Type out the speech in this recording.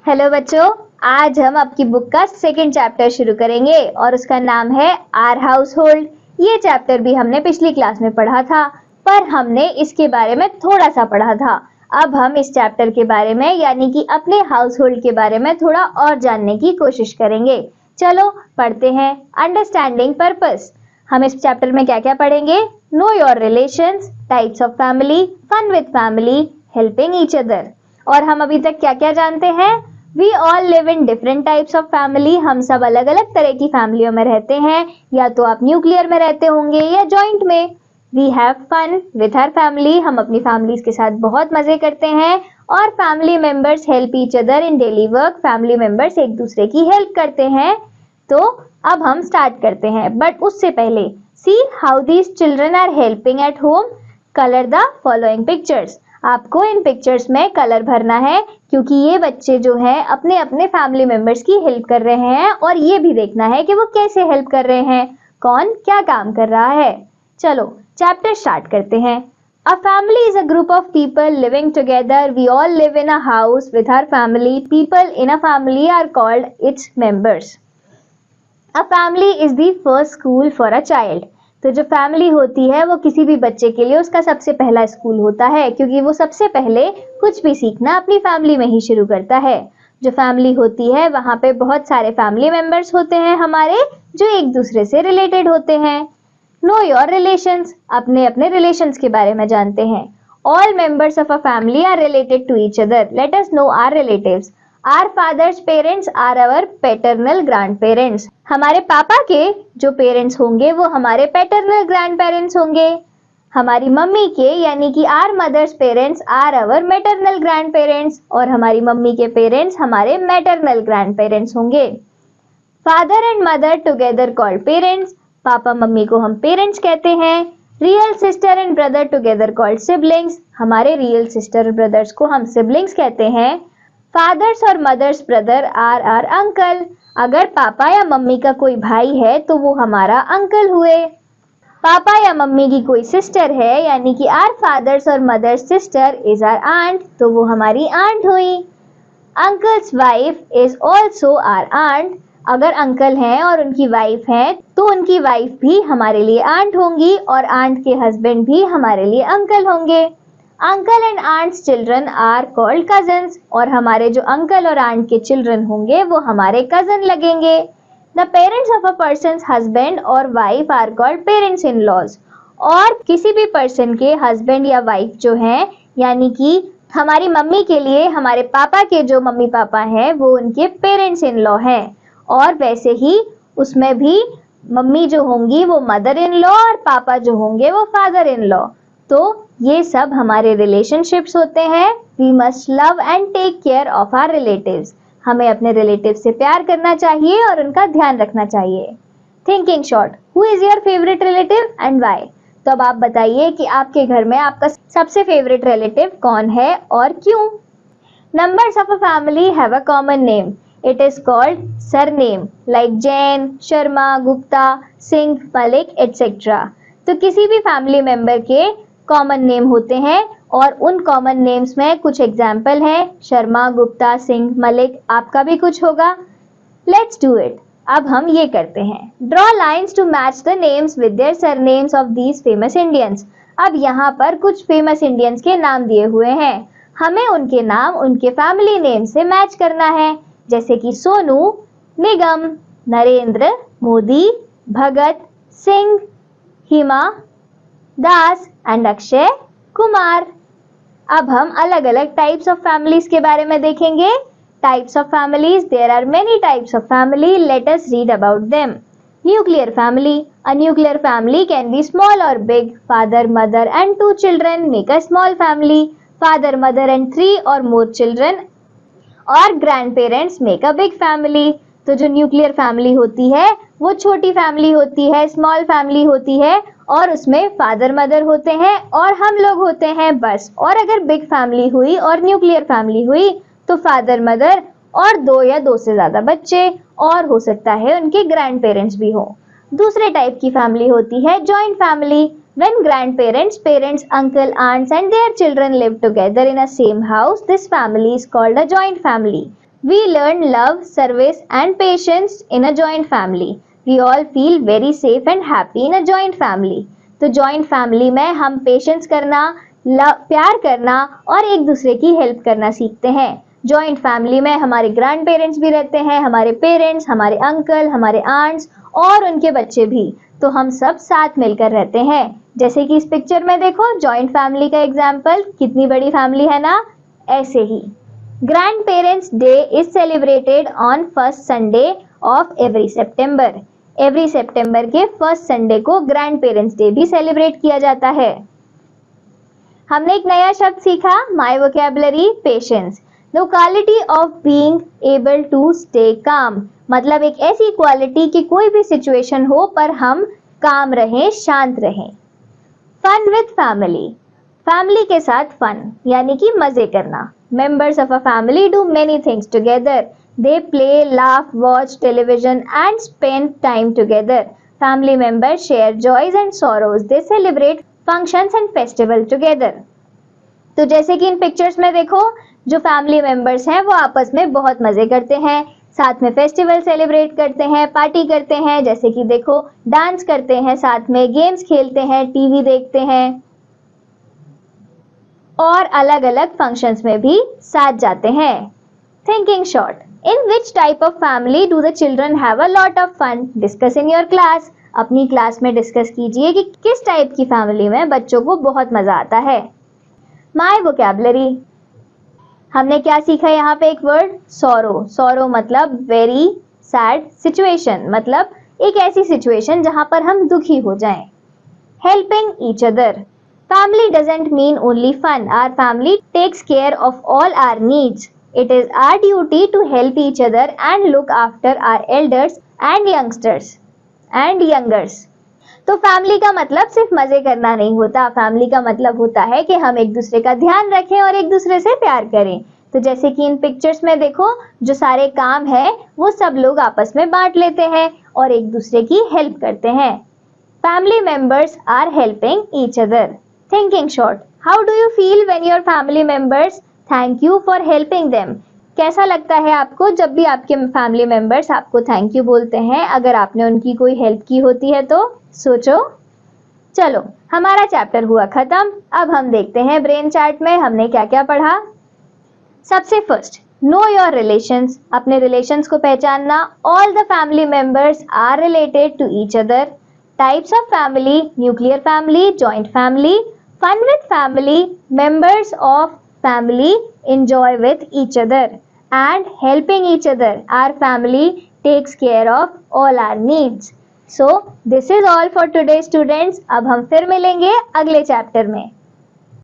Hello बच्चों, आज हम आपकी बुक का सेकंड चैप्टर शुरू करेंगे और उसका नाम है आवर हाउस होल्ड। ये चैप्टर भी हमने पिछली क्लास में पढ़ा था, पर हमने इसके बारे में थोड़ा सा पढ़ा था। अब हम इस चैप्टर के बारे में यानी कि अपने हाउस होल्ड के बारे में थोड़ा और जानने की कोशिश करेंगे। चलो पढ़ते हैं। Understanding purpose. हम इस चैप्टर में क्या क्या पढ़ेंगे? Know your relations, types of family, fun with family, helping each other. और हम अभी तक क्या क्या जानते हैं? We all live in different types of family। हम सब अलग अलग तरह की फैमिलियों में रहते हैं, या तो आप न्यूक्लियर में रहते होंगे या जॉइंट में। We have fun with our family। हम अपनी फैमिलीज के साथ बहुत मजे करते हैं। और family members help each other in daily work. Family members एक दूसरे की हेल्प करते हैं। तो अब हम स्टार्ट करते हैं, बट उससे पहले see how these children are helping at home. Colour the following pictures. आपको इन पिक्चर्स में कलर भरना है, क्योंकि ये बच्चे जो हैं अपने अपने फैमिली मेंबर्स की हेल्प कर रहे हैं और ये भी देखना है कि वो कैसे हेल्प कर रहे हैं, कौन क्या काम कर रहा है। चलो चैप्टर स्टार्ट करते हैं। A family is a group of people living together. We all live in a house with our family. People in a family are called its members. A family is the first school for a child. तो जो family होती है वो किसी भी बच्चे के लिए उसका सबसे पहला स्कूल होता है, क्योंकि वो सबसे पहले कुछ भी सीखना अपनी फैमिली में ही शुरू करता है। जो फैमिली होती है वहाँ पे बहुत सारे फैमिली मेंबर्स होते हैं हमारे, जो एक दूसरे से रिलेटेड होते हैं। Know your relations. अपने अपने रिलेशंस के बारे में जानते हैं। All members of a family are related to each other. Let us know our relatives. Our father's parents are our paternal grandparents। हमारे पापा के जो पेरेंट्स होंगे वो हमारे पैटर्नल ग्रैंड पेरेंट्स होंगे। हमारी मम्मी के यानी कि our mother's parents are our maternal grandparents, और हमारी मम्मी के पेरेंट्स हमारे मैटरनल ग्रैंड पेरेंट्स होंगे। Father and mother together called parents. पापा मम्मी को हम पेरेंट्स कहते हैं। Real sister and brother together called siblings. हमारे रियल सिस्टर और ब्रदर्स को हम सिबलिंग्स कहते हैं। फादर्स और mother's brother are our uncle. अगर पापा या मम्मी का कोई भाई है तो वो हमारा अंकल हुए। पापा या मम्मी की कोई सिस्टर है यानी कि आर फादर्स और mother's sister is our aunt, तो वो हमारी आंट हुई। Uncle's wife is also our aunt. अगर अंकल हैं और उनकी वाइफ है तो उनकी वाइफ भी हमारे लिए आंट होंगी, और आंट के हस्बैंड भी हमारे लिए अंकल होंगे। Uncle and aunt's children are called cousins. और हमारे जो अंकल और आंट के चिल्ड्रन होंगे वो हमारे कजन लगेंगे। The parents of a person's husband और wife are called parents in laws. और किसी भी पर्सन के हस्बैंड या वाइफ जो हैं, यानी कि हमारी मम्मी के लिए हमारे पापा के जो मम्मी पापा हैं वो उनके पेरेंट्स इन लॉ हैं। और वैसे ही उसमें भी मम्मी जो होंगी वो मदर इन लॉ और पापा जो होंगे वो फादर इन लॉ। तो ये सब हमारे रिलेशनशिप्स होते हैं। We must love and take care of our relatives. हमें अपने रिलेटिव से प्यार करना चाहिए और उनका ध्यान रखना चाहिए। Thinking short. Who is your favourite relative and why? तो अब आप बताइए कि आपके घर में आपका सबसे फेवरेट रिलेटिव कौन है और क्यों? Members of a family have a common name. It is called surname, like Jain, Sharma, Gupta, Singh, Malik, etc. तो किसी भी फैमिली मेंबर के कॉमन नेम होते हैं, और उन कॉमन नेम्स में कुछ एग्जाम्पल हैं, शर्मा, गुप्ता, सिंह, मलिक। आपका भी कुछ होगा। Let's do it. अब हम ये करते हैं। Draw lines to match the names with their surnames of these famous Indians. अब यहाँ पर कुछ फेमस इंडियंस के नाम दिए हुए हैं, हमें उनके नाम उनके फैमिली नेम से मैच करना है, जैसे कि सोनू, निगम, नरेंद्र, मोदी, भगत, सिंह, हिमा दास एंड अक्षय कुमार। अब हम अलग अलग टाइप्स ऑफ फैमिलीज के बारे में देखेंगे। Types of families. There are many types of family. Let us read about them. Nuclear family. A nuclear family can be small or big. Father, mother and 2 children make a small family. Father, mother and 3 or more children और grand parents make a big family. तो जो nuclear family होती है वो छोटी family होती है, small family होती है, और उसमें फादर मदर होते हैं और हम लोग होते हैं बस। और अगर बिग फैमिली हुई और न्यूक्लियर फैमिली हुई तो फादर मदर और 2 या 2 से ज्यादा बच्चे, और हो सकता है उनके ग्रैंड पेरेंट्स भी हो। दूसरे टाइप की फैमिली होती है joint family. When grandparents, parents, uncle, aunts and their children live together in a same house, this family is called a joint family. We learn love, service and patience in a joint family. We all feel very safe and happy in a joint family. तो joint family में हम patience करना, प्यार करना और एक दूसरे की हेल्प करना सीखते हैं। जॉइंट फैमिली में हमारे ग्रैंड पेरेंट्स भी रहते हैं, हमारे पेरेंट्स, हमारे अंकल, हमारे आंट्स और उनके बच्चे भी। तो हम सब साथ मिलकर रहते हैं। जैसे कि इस पिक्चर में देखो जॉइंट फैमिली का एग्जाम्पल, कितनी बड़ी फैमिली है ना। ऐसे ही grand parents day is celebrated on first Sunday of every September. Every September के फर्स्ट संडे को ग्रैंड पेरेंट्स डे भी सेलिब्रेट किया जाता है। हमने एक नया शब्द सीखा, my vocabulary, patience. The quality of being able to stay calm, मतलब एक ऐसी क्वालिटी कि कोई भी सिचुएशन हो पर हम काम रहें, शांत रहें। फन विद फैमिली, फैमिली के साथ फन यानी कि मजे करना। Members of a family do many things together. They play, laugh, watch television and spend time together. Family members share joys and sorrows. They celebrate functions and festival together. तो जैसे कि इन pictures में देखो, जो फैमिली मेंबर्स हैं वो आपस में बहुत मजे करते हैं, साथ में फेस्टिवल सेलिब्रेट करते हैं, पार्टी करते हैं, जैसे कि देखो डांस करते हैं, साथ में गेम्स खेलते हैं, टीवी देखते हैं और अलग अलग फंक्शंस में भी साथ जाते हैं। Thinking short, in which type of family do the children have a lot of fun? Discuss in your class. अपनी क्लास में डिस्कस कीजिए कि किस टाइप की फैमिली में बच्चों को बहुत मजा आता है। माय वोकैबुलरी, हमने क्या सीखा यहाँ पे? एक वर्ड सॉरो। सॉरो मतलब वेरी सैड सिचुएशन, मतलब एक ऐसी सिचुएशन जहां पर हम दुखी हो जाएं। Helping each other, family doesn't mean only fun. Our family takes care of all our needs. It is our duty to help each other and look after our elders and youngsters and youngers. तो family का मतलब सिर्फ मजे करना नहीं होता, family का मतलब होता है कि हम एक दूसरे का ध्यान रखें और एक दूसरे से प्यार करें। तो जैसे कि इन पिक्चर्स में देखो, जो सारे काम है वो सब लोग आपस में बांट लेते हैं और एक दूसरे की हेल्प करते हैं। Family members are helping each other. Thinking short, how do you feel when your family members thank you for helping them? कैसा लगता है आपको जब भी आपके फैमिली मेंबर्स आपको थैंक यू बोलते हैं अगर आपने उनकी कोई हेल्प की होती है तो? सोचो। चलो, हमारा चैप्टर हुआ खत्म। अब हम देखते हैं ब्रेन चार्ट में हमने क्या क्या पढ़ा। सबसे फर्स्ट, नो योर रिलेशंस, अपने रिलेशंस को पहचानना। All the family members are related to each other. Types of family, nuclear family, joint family. Fun with family, members of family enjoy with each other and helping each other. Our family takes care of all our needs. So this is all for today students. अब हम फिर मिलेंगे अगले chapter में।